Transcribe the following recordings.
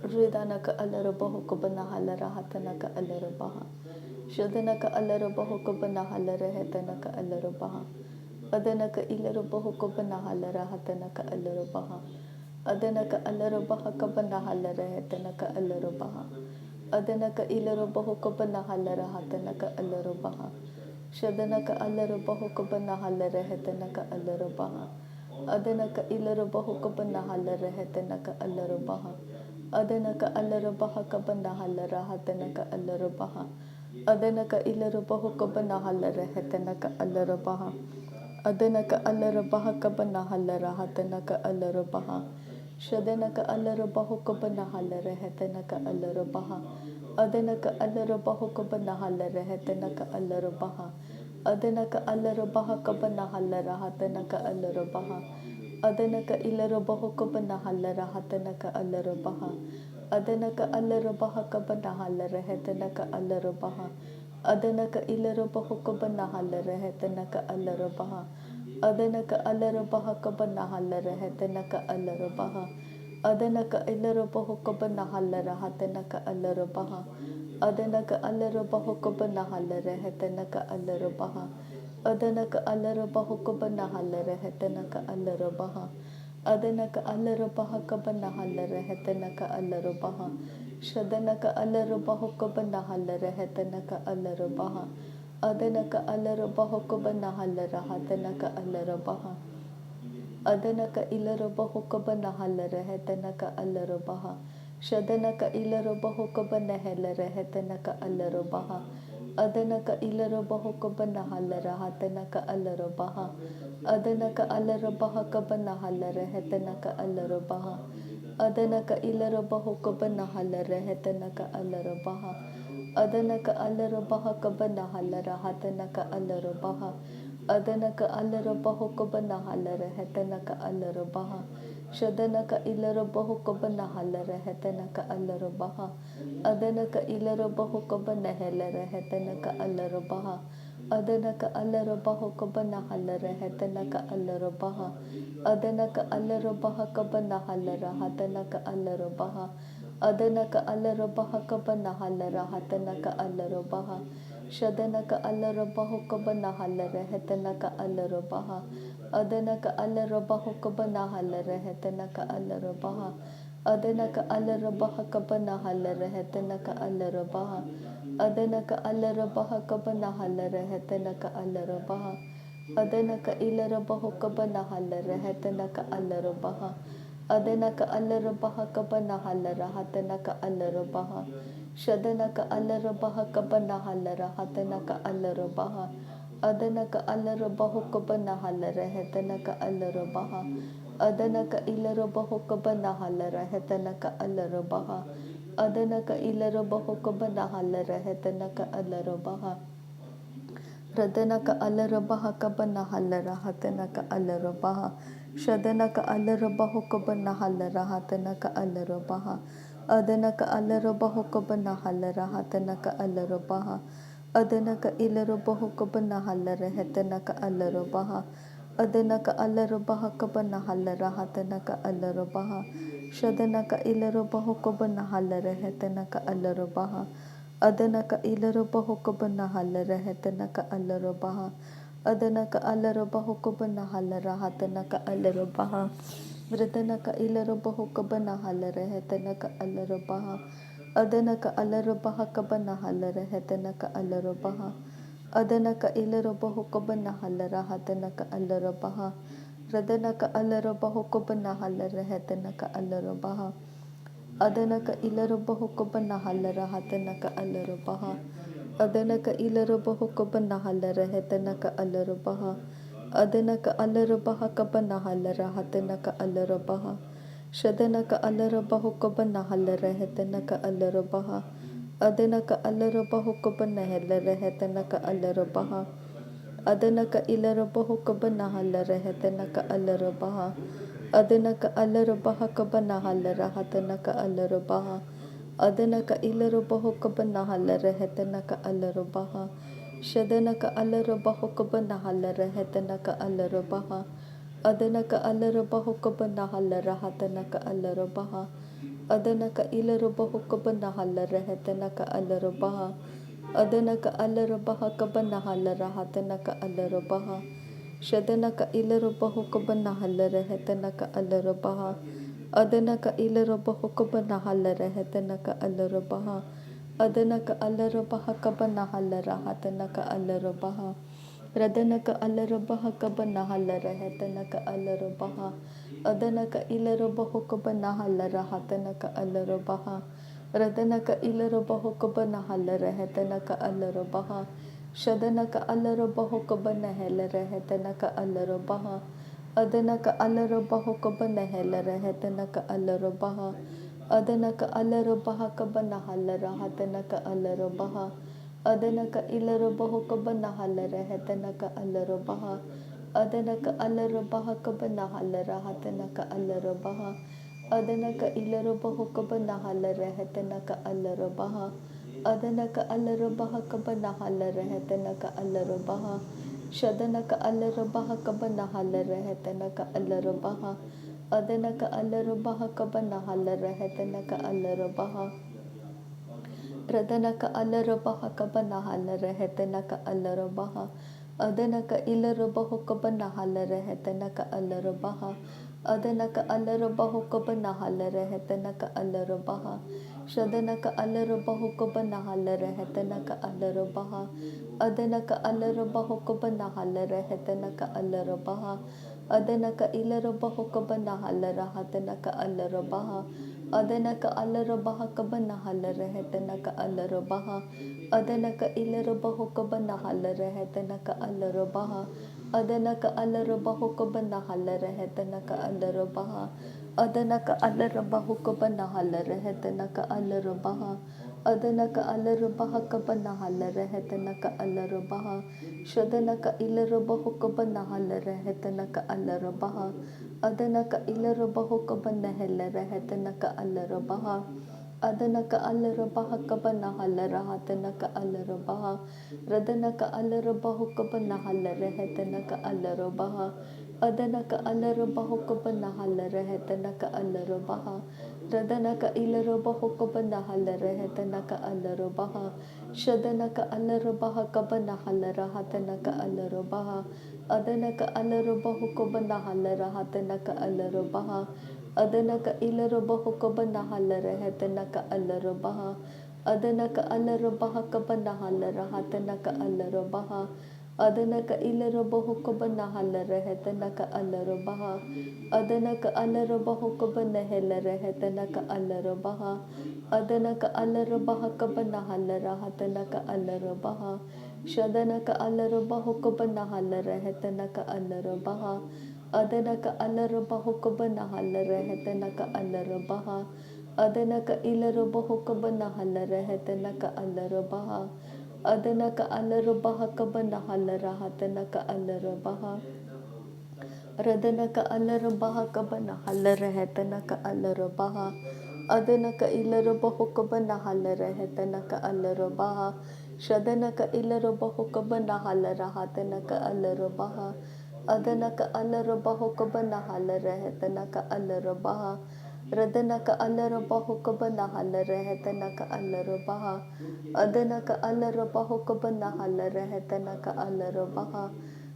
Ridanaka alarabahu kubana halara hatanaka alarabaha. Shadanaka alarabahu kubana halara hatanaka alarabaha. Adanaka ilarabahu kubana halara hatanaka alarabaha. Adanaka alarabaha kabana halara hatanaka alarabaha. Adanaka ilarabahu kubana halara hatanaka alarabaha. Shadanaka alarabahu kubana halara hatanaka alarabaha. Adanaka ilarabahu kubana halara hatanaka alarabaha. Adanaka alarabaha kabana halara hatanaka alarabaha. Adanaka ilarabahu kabana halara hatanaka alarabaha. Adanaka alarabaha kabana halara hatanaka alarabaha. Shadanaka alarabahu kabana halara hatanaka alarabaha. Adanaka alarabahu kabana halara hatanaka alarabaha. Adanaka alarabaha kabana halara hatanaka alarabaha. Adanaka ilarabahu kabana halara hatanaka alarabaha. Adanaka alarabaha kabana halara hatanaka alarabaha. Adanaka ilarabahu kabana halara hatanaka alarabaha. Adanaka alarabaha kabana halara hatanaka alarabaha. Adanaka ilarabahu kabana halara hatanaka alarabaha. Adanaka alarabahu kabana halara hatanaka alarabaha. Adanaka alarabahu kabana halara hatanaka alarabaha. Adanaka alarabaha kabana halara hatanaka alarabaha. Shadanaka alarabahu kabana halara hatanaka alarabaha. Adanaka alarabahu kabana halara hatanaka alarabaha. Adanaka ilarabahu kabana halara hatanaka alarabaha. Shadanaka ilarabahu kabana halara hatanaka alarabaha. Adanaka ilarabahu kabana halara hatanaka alarabaha. Adanaka alarabaha kabana halara hatanaka alarabaha. Adanaka ilarabahu kabana halara hatanaka alarabaha. Adanaka alarabaha kabana halara hatanaka alarabaha. Adanaka alarabahu kabana halara hatanaka alarabaha. Shadanaka ilarabahu kabana halara hatanaka alarabaha. Adanaka ilarabahu kabana halara hatanaka alarabaha. Adanaka alarabahu kabana halara hatanaka alarabaha. Adanaka alarabaha kabana halara hatanaka alarabaha. Adanaka alarabaha kabana halara hatanaka alarabaha. Shadanaka alarabahu kabana halara hatanaka alarabaha. Adanaka alarabahu kabana halara hatanaka alarabaha. Adanaka alarabaha kabana halara hatanaka alarabaha. Adanaka alarabaha kabana halara hatanaka alarabaha. Adanaka ilarabahu kabana halara hatanaka alarabaha. Adanaka alarabaha kabana halara hatanaka alarabaha. Shadanaka alarabaha kabana halara hatanaka alarabaha. Adanaka alarabahu kabana halara hatanaka alarabaha. Adanaka ilarabahu kabana halara hatanaka alarabaha. Adanaka ilarabahu kabana halara hatanaka alarabaha. Radanaka alarabaha kabana halara hatanaka alarabaha. Shadanaka alarabahu kabana halara hatanaka alarabaha. Adanaka alarabahu kabana halara hatanaka alarabaha. Adanaka ilarabahu kabana halara hatanaka alarabaha. Adanaka alarabaha kabana halara hatanaka alarabaha. Shadanaka ilarabahu kabana halara hatanaka alarabaha. Adanaka ilarabahu kabana halara hatanaka alarabaha. Adanaka alarabahu kabana halara hatanaka alarabaha. Radanaka ilarabahu kabana halara hatanaka alarabaha. Adanaka alarabaha kabana halara hatanaka alarabaha. Adanaka ilarabahu kabana halara hatanaka alarabaha. Radanaka alarabahu kabana halara hatanaka alarabaha. Adanaka ilarabahu kabana halara hatanaka alarabaha. Adanaka ilarabahu kabana halara hatanaka alarabaha. Adanaka alarabaha kabana halara hatanaka alarabaha. Shadanaka alarabahu kabana halara hatanaka alarabaha. Adanaka alarabahu kabana halara hatanaka alarabaha. Adanaka ilarabahu kabana halara hatanaka alarabaha. Adanaka alarabaha kabana halara hatanaka alarabaha. Adanaka ilarabahu kabana halara hatanaka alarabaha. Shadanaka alarabahu kabana halara hatanaka alarabaha. Adanaka alarabahu kabana halara hatanaka alarabaha. Adanaka ilarubahu kabanahala rehetanaka alarabaha. Adanaka alarabaha kabanahala rahatanaka alarabaha. Shadanaka ilarubahu kabanahala rehetanaka alarabaha. Adanaka ilarubahu kabanahala rehetanaka alarabaha. Adanaka alarabaha kabanahala rahatanaka alarabaha. Radanaka alarabaha kabanahala rehetanaka alarabaha. Adanaka ilarabahu kabanahala rahatanaka alarabaha. Radanaka ilarabahu kabanahala rehetanaka alarabaha. Shadanaka alarabahu kabanahela rehetanaka alarabaha. Adanaka alarabahu kabanahela rehetanaka alarabaha. Adanaka alarabaha kabanahala rahatanaka alarabaha. Adanaka ilarabahu kabanahala rehetanaka alarabaha. Adanaka alarabaha kabanahala rahatanaka alarabaha. Adanaka ilarabahu kabanahala rehetanaka alarabaha. Adanaka alarabaha kabanahala rehetanaka alarabaha. Shadanaka alarabaha kabanahala rehetanaka alarabaha. Adanaka alarabaha kabanahala rehetanaka alarabaha. Radanaka alarabaha kabanahala rehetanaka alarabaha. Adanaka ilarabahu kabanahala rehetanaka alarabaha. Adanaka alarabahu kabanahala rehetanaka alarabaha. Shadanaka alarabahu kabanahala rehetanaka alarabaha. Adanaka alarabahu kabanahala rehetanaka alarabaha. Adanaka ilarabahu kabanahala rahatanaka alarabaha. Adanaka alarabaha kabanahala rehetanaka alarabaha. Adanaka ilarabahu kabanahala rehetanaka alarabaha. Adanaka alarabahu kabanahala rehetanaka alarabaha. Adanaka alarabahu kabanahala rehetanaka alarabaha. Adanaka alarabaha kabanahala rehetanaka alarabaha. Shadanaka ilarabahu kabanahala rehetanaka alarabaha. Adanaka ilarabahu kabanahela rehetanaka alarabaha. Adanaka alarabaha kabanahala rahatanaka alarabaha. Radanaka alarabahu kabanahala rehetanaka alarabaha. Adanaka alarabahu kabanahala rehetanaka alarabaha. Radanaka ilarabahu kabanahala rehetanaka alarabaha. Shadanaka alarabaha kabanahala rahatanaka alarabaha. Adanaka alarabahu kabanahala rahatanaka alarabaha. Adanaka ilarabahu kabanahala rehetanaka alarabaha. Adanaka alarabaha kabanahala rahatanaka alarabaha. Adanaka ilarabahu kabanahala rehetanaka alarabaha. Adanaka alarabahu kabanahela rehetanaka alarabaha. Adanaka alarabaha kabanahala rahatanaka alarabaha. Shadanaka alarabahu kabanahala rehetanaka alarabaha. Adanaka alarabahu kabanahala rehetanaka alarabaha. Adanaka ilarabahu kabanahala rehetanaka alarabaha. Adanaka alarabaha kabanahala rahatanaka alarabaha. Radanaka alarabaha kabanahala rehetanaka alarabaha. Adanaka ilarabahu kabanahala rehetanaka alarabaha. Shadanaka ilarabahu kabanahala rahatanaka alarabaha. Adanaka alarabahu kabanahala rehetanaka alarabaha. Radanaka alarabahu kabanahala rehetanaka alarabaha. Adanaka alarabahu kabanahala rehetanaka alarabaha.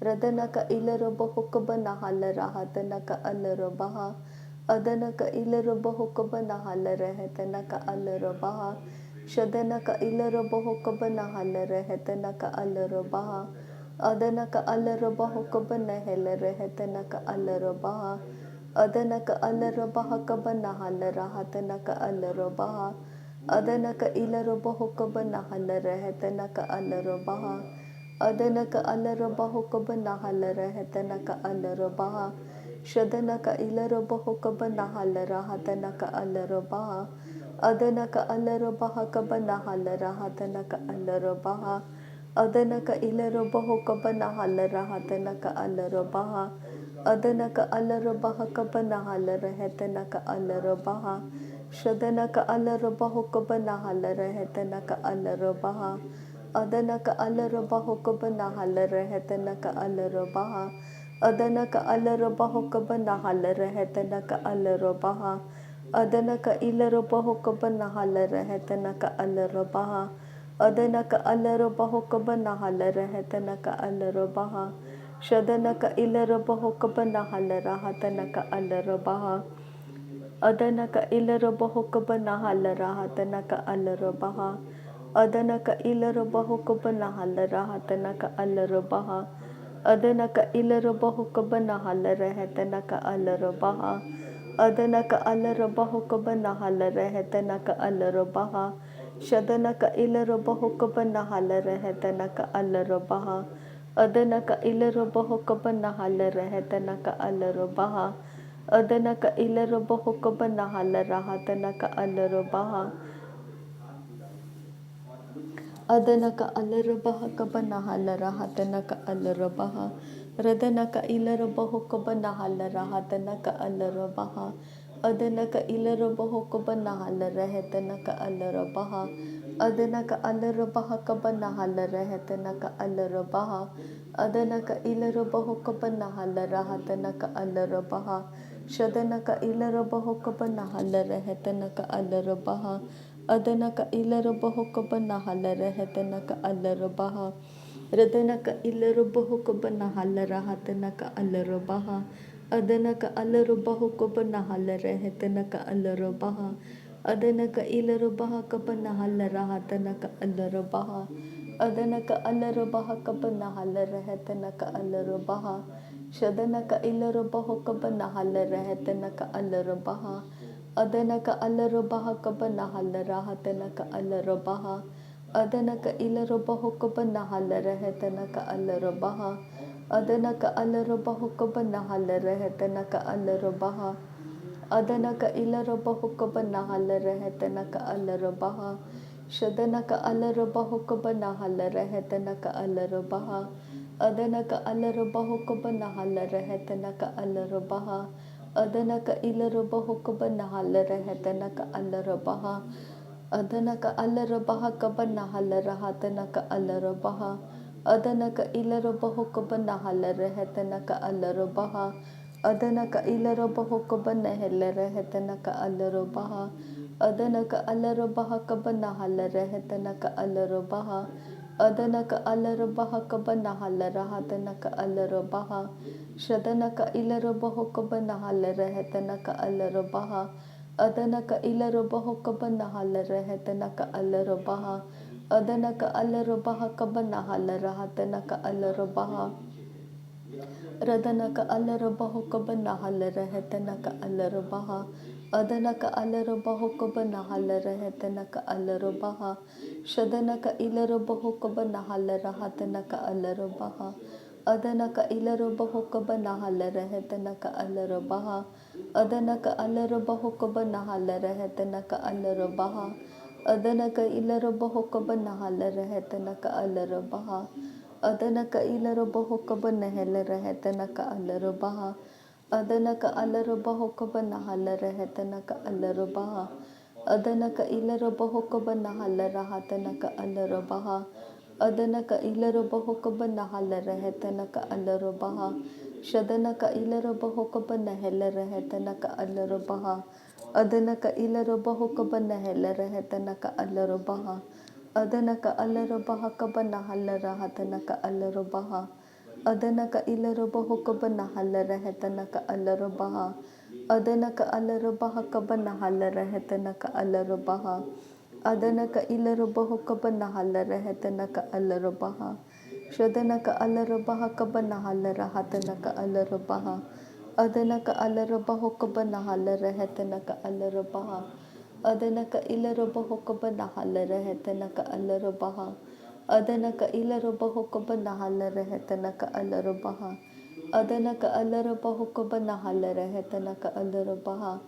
Radanaka ilarabahu kabanahala rahatanaka alarabaha. Adanaka ilarabahu kabanahala rehetanaka alarabaha. Shadanaka ilarabahu kabanahala rehetanaka alarabaha. Adanaka alarabahu kabanahela rehetanaka alarabaha. Adanaka alarabaha kabanahala rahatanaka alarabaha. Adanaka ilarabahu kabanahala rehetanaka alarabaha. Adanaka alarabahu kabanahala rehetanaka alarabaha. Shadanaka ilarabahu kabanahala rahatanaka alarabaha. Adanaka alarabaha kabanahala rahatanaka alarabaha. Adanaka ilarabahu kabanahala rahatanaka alarabaha. Adanaka alarabaha kabanahala rehetanaka alarabaha. Shadanaka alarabahu kabanahala rehetanaka alarabaha. Adanaka alarabahu kabanahala rehetanaka alarabaha. Adanaka alarabahu kabanahala rehetanaka alarabaha. Adana ka ilaro bahoko banahala rehetana ka alaro baha. Adana ka alaro bahoko banahala rehetana ka alaro baha. Shadana ka ilaro bahoko banahala rahatana ka alaro baha. Adana ka ilaro bahoko banahala rahatana ka alaro baha. Adana ka ilaro bahoko banahala rahatana ka alaro baha. Adana ka ilaro bahoko banahala rehetana ka alaro baha. Adana ka alaro bahoko banahala rehetana ka alaro baha. Shadana ka ilaro bahoko banahala rehetana ka alaro baha. Adana ka ilaro bahoko banahala rehetana ka alaro baha. Adana ka ilaro bahoko banahala rahatana ka alaro baha. Adanaka alarabahaka banahala rahatanaka alarabaha. Radanaka ilarabahoko banahala rahatanaka alarabaha. Adanaka ilarabahoko banahala rahatanaka alarabaha. Adanaka alarabahaka banahala rahatanaka alarabaha. Adanaka ilarabahoko banahala rahatanaka alarabaha. Shadanaka ilarabahoko banahala rahatanaka alarabaha. Adanaka ilarabahoka banahala rehetanaka alarabaha. Radanaka ilarabahoka banahala rahatanaka alarabaha. Adanaka alarabahoka banahala rehetanaka alarabaha. Adanaka ilarabahaka banahala rahatanaka alarabaha. Adanaka alarabahaka banahala rehetanaka alarabaha. Shadanaka ilarabahoka banahala rehetanaka alarabaha. Adanaka alarabahaka banahala rahatanaka alarabaha. Adanaka ilarabahaka banahala rehetanaka alarabaha. Adanaka alarabahaka banahala rehetanaka alarabaha. Adanaka ilarabahaka banahala rehetanaka alarabaha. Shadanaka alarabahaka banahala rehetanaka alarabaha. Adanaka alarabahaka banahala rehetanaka alarabaha. Adanaka ilarabahoka banahala rehetanaka alarabaha. Adanaka alarabahaka banahala rahatanaka alarabaha. Adanaka ilarabahoka banahala rehetanaka alarabaha. Adanaka ilarabahoka banahala rehetanaka alarabaha. Adanaka alarabahaka banahala rehetanaka alarabaha. Adanaka alarabahaka banahala rahatanaka alarabaha. Shadanaka ilarabahoka banahala rehetanaka alarabaha. Adanaka ilarabahoka banahala rehetanaka alarabaha. Adanaka alarabahaka banahala rahatanaka alarabaha. Radanaka alarabahoka banahala rehetanaka alarabaha. Adanaka alarabahoka banahala rehetanaka alarabaha. Shadanaka ilarabahoka banahala rahatanaka alarabaha. Adanaka ilarabahoka banahala rehetanaka alarabaha. Adanaka alarabahoka banahala rehetanaka alarabaha. Adanaka ilarabahoka banahala rehetanaka alarabaha. Adanaka ilarabahoka banahala rehetanaka alarabaha. Adanaka alarabahoka banahala rehetanaka alarabaha. Adanaka ilarabahoka banahala rahatanaka alarabaha. Adanaka ilarabahoka banahala rehetanaka alarabaha. Shadanaka ilarabahoka banahala rehetanaka alarabaha. Adanaka ilarabahoka banahala rehetanaka alarabaha. Adanaka alarabahaka banahala rahatanaka alarabaha. Adanaka ilarabahoka banahala rehetanaka alarabaha. Adanaka alarabahaka banahala rehetanaka alarabaha. Adanaka ilarabahoka banahala rehetanaka alarabaha. Shadanaka alarabahaka banahala rahatanaka alarabaha. Adanaka alarabahoka banahala rehetanaka alarabaha. Adanaka ilarabahoka banahala rehetanaka alarabaha. Adanaka ilarabahoka banahala rehetanaka alarabaha. Adanaka alarabahoka banahala rehetanaka alarabaha.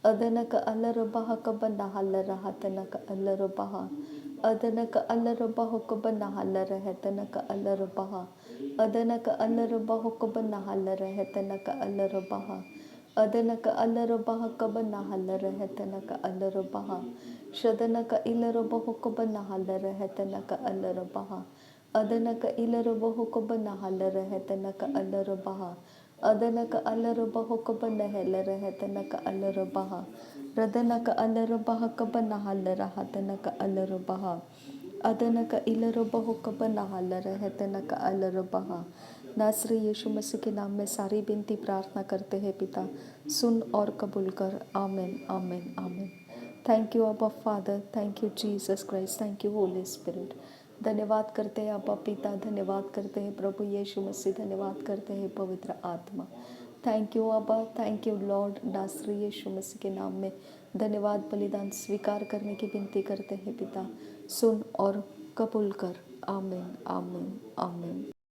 Adanaka alarabahaka banahala rahatanaka alarabaha. Adanaka alarabahoka banahala rehetanaka alarabaha. Adanaka alarabahoka banahala rehetanaka alarabaha. Adanaka alarabahaka banahala rehetanaka alarabaha. Shadanaka ilarabahoka banahala rehetanaka alarabaha. Adanaka ilarabahoka banahala rehetanaka alarabaha. Adanaka alarabahoka banahala rehetanaka alarabaha. Radanaka Alarabaha Kabanahalara Hatanaka Alarabaha Adanaka Ilarabaho Kabanahalara Hatanaka Alarabaha। नासरी यीशु मसीह के नाम में सारी विनती प्रार्थना करते हैं पिता, सुन और कबूल कर। आमीन आमीन आमीन। थैंक यू अब्बा father, thank you Jesus Christ, thank you Holi spirit. धन्यवाद करते हैं अब्बा पिता, धन्यवाद करते हैं प्रभु यीशु मसीह, धन्यवाद करते हैं पवित्र आत्मा। थैंक यू अब्बा, थैंक यू लॉर्ड। नासरी यीशु मसीह के नाम में धन्यवाद बलिदान स्वीकार करने की विनती करते हैं पिता, सुन और कबूल कर। आमीन आमीन आमीन।